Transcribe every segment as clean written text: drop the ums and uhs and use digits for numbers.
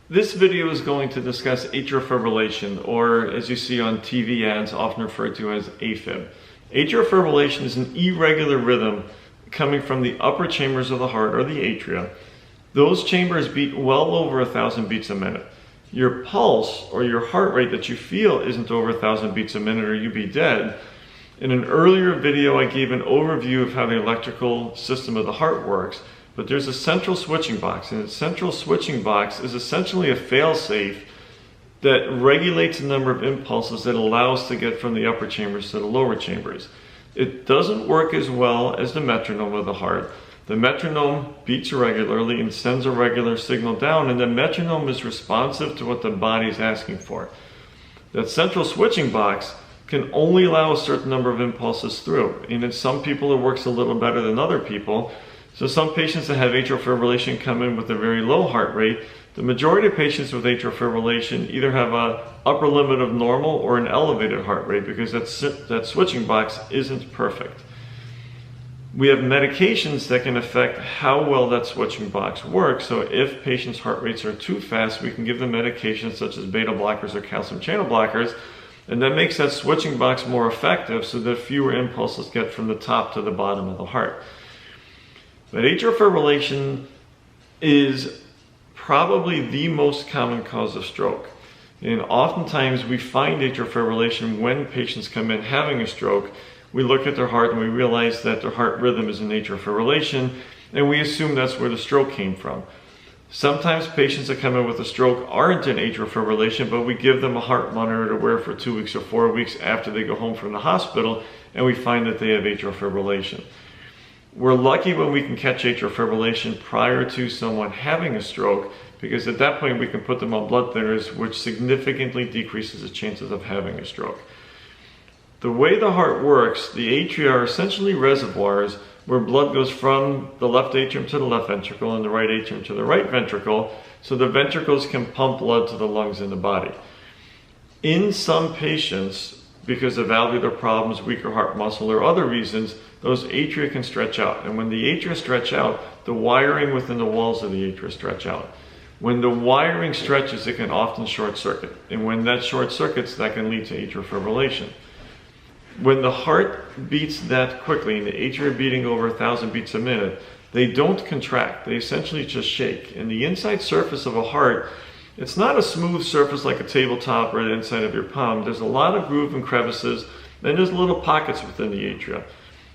This video is going to discuss atrial fibrillation, or as you see on TV ads, often referred to as AFib. Atrial fibrillation is an irregular rhythm coming from the upper chambers of the heart, or the atria. Those chambers beat well over 1,000 beats a minute. Your pulse, or your heart rate that you feel, isn't over 1,000 beats a minute or you'd be dead. In an earlier video, I gave an overview of how the electrical system of the heart works. But there's a central switching box, and the central switching box is essentially a fail-safe that regulates the number of impulses that allows to get from the upper chambers to the lower chambers. It doesn't work as well as the metronome of the heart. The metronome beats regularly and sends a regular signal down, and the metronome is responsive to what the body is asking for. That central switching box can only allow a certain number of impulses through, and in some people it works a little better than other people. So some patients that have atrial fibrillation come in with a very low heart rate. The majority of patients with atrial fibrillation either have an upper limit of normal or an elevated heart rate because that switching box isn't perfect. We have medications that can affect how well that switching box works. So if patients' heart rates are too fast, we can give them medications such as beta blockers or calcium channel blockers, and that makes that switching box more effective so that fewer impulses get from the top to the bottom of the heart. But atrial fibrillation is probably the most common cause of stroke. And oftentimes we find atrial fibrillation when patients come in having a stroke. We look at their heart and we realize that their heart rhythm is in atrial fibrillation, and we assume that's where the stroke came from. Sometimes patients that come in with a stroke aren't in atrial fibrillation, but we give them a heart monitor to wear for 2 weeks or 4 weeks after they go home from the hospital, and we find that they have atrial fibrillation. We're lucky when we can catch atrial fibrillation prior to someone having a stroke, because at that point we can put them on blood thinners, which significantly decreases the chances of having a stroke. The way the heart works, the atria are essentially reservoirs where blood goes from the left atrium to the left ventricle and the right atrium to the right ventricle, so the ventricles can pump blood to the lungs in the body. In some patients, because of valvular problems, weaker heart muscle, or other reasons, those atria can stretch out. And when the atria stretch out, the wiring within the walls of the atria stretch out. When the wiring stretches, it can often short circuit. And when that short circuits, that can lead to atrial fibrillation. When the heart beats that quickly, and the atria are beating over 1,000 beats a minute, they don't contract. They essentially just shake. And the inside surface of a heart, it's not a smooth surface like a tabletop or the inside of your palm. There's a lot of groove and crevices, and there's little pockets within the atria.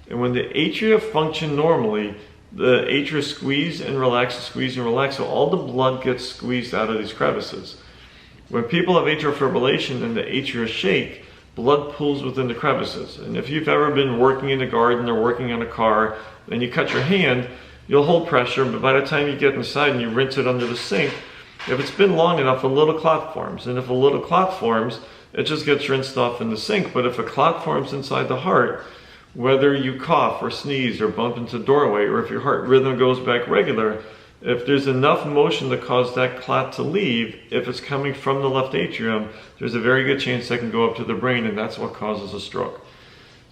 And when the atria function normally, the atria squeeze and relax, so all the blood gets squeezed out of these crevices. When people have atrial fibrillation and the atria shake, blood pools within the crevices. And if you've ever been working in the garden or working on a car, and you cut your hand, you'll hold pressure, but by the time you get inside and you rinse it under the sink, if it's been long enough, a little clot forms. And if a little clot forms, it just gets rinsed off in the sink. But if a clot forms inside the heart, whether you cough or sneeze or bump into the doorway, or if your heart rhythm goes back regular, if there's enough motion to cause that clot to leave, if it's coming from the left atrium, there's a very good chance that can go up to the brain, and that's what causes a stroke.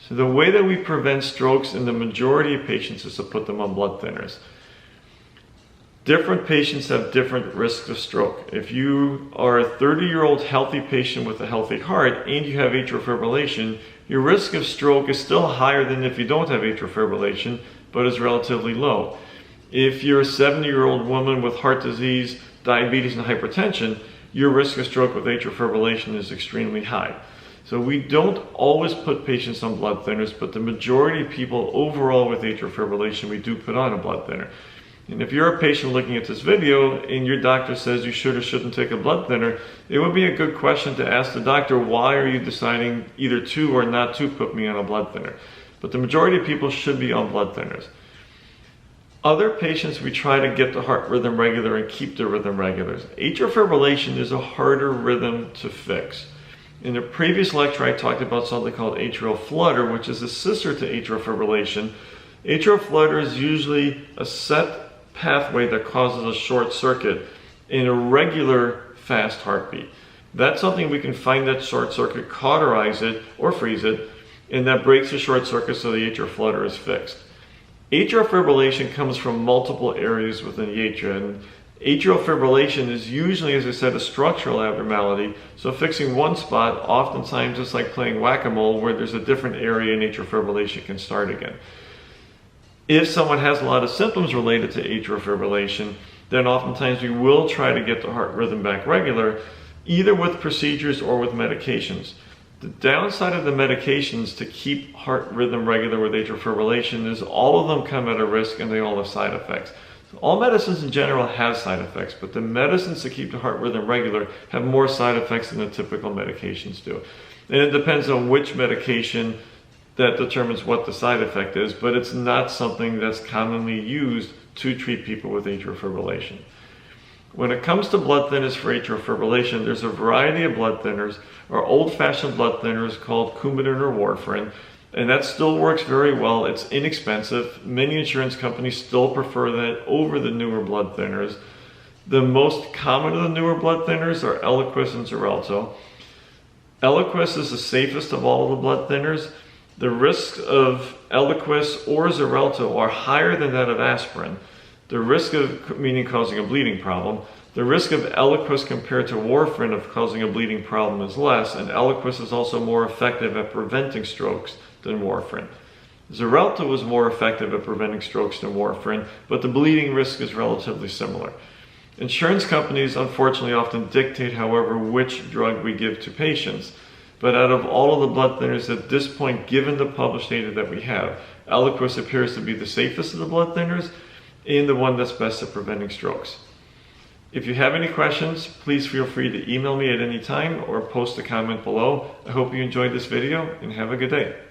So the way that we prevent strokes in the majority of patients is to put them on blood thinners. Different patients have different risks of stroke. If you are a 30-year-old healthy patient with a healthy heart and you have atrial fibrillation, your risk of stroke is still higher than if you don't have atrial fibrillation, but is relatively low. If you're a 70-year-old woman with heart disease, diabetes, and hypertension, your risk of stroke with atrial fibrillation is extremely high. So we don't always put patients on blood thinners, but the majority of people overall with atrial fibrillation, we do put on a blood thinner. And if you're a patient looking at this video and your doctor says you should or shouldn't take a blood thinner, it would be a good question to ask the doctor, why are you deciding either to or not to put me on a blood thinner? But the majority of people should be on blood thinners. Other patients, we try to get the heart rhythm regular and keep the rhythm regular. Atrial fibrillation is a harder rhythm to fix. In a previous lecture, I talked about something called atrial flutter, which is a sister to atrial fibrillation. Atrial flutter is usually a set pathway that causes a short circuit in a regular fast heartbeat. That's something we can find that short circuit, cauterize it or freeze it, and that breaks the short circuit so the atrial flutter is fixed. Atrial fibrillation comes from multiple areas within the atria, and Atrial fibrillation is usually, as I said, a structural abnormality, so fixing one spot oftentimes is like playing whack-a-mole, where there's a different area and atrial fibrillation can start again. If someone has a lot of symptoms related to atrial fibrillation, then oftentimes we will try to get the heart rhythm back regular, either with procedures or with medications. The downside of the medications to keep heart rhythm regular with atrial fibrillation is all of them come at a risk and they all have side effects. All medicines in general have side effects, but the medicines to keep the heart rhythm regular have more side effects than the typical medications do. And it depends on which medication that determines what the side effect is, but it's not something that's commonly used to treat people with atrial fibrillation. When it comes to blood thinners for atrial fibrillation, there's a variety of blood thinners, or old-fashioned blood thinners called Coumadin or warfarin, and that still works very well. It's inexpensive. Many insurance companies still prefer that over the newer blood thinners. The most common of the newer blood thinners are Eliquis and Xarelto. Eliquis is the safest of all of the blood thinners. The risks of Eliquis or Xarelto are higher than that of aspirin. The risk of, meaning causing a bleeding problem, the risk of Eliquis compared to warfarin of causing a bleeding problem is less, and Eliquis is also more effective at preventing strokes than warfarin. Xarelto is more effective at preventing strokes than warfarin, but the bleeding risk is relatively similar. Insurance companies unfortunately often dictate, however, which drug we give to patients. But out of all of the blood thinners at this point, given the published data that we have, Eliquis appears to be the safest of the blood thinners and the one that's best at preventing strokes. If you have any questions, please feel free to email me at any time or post a comment below. I hope you enjoyed this video and have a good day.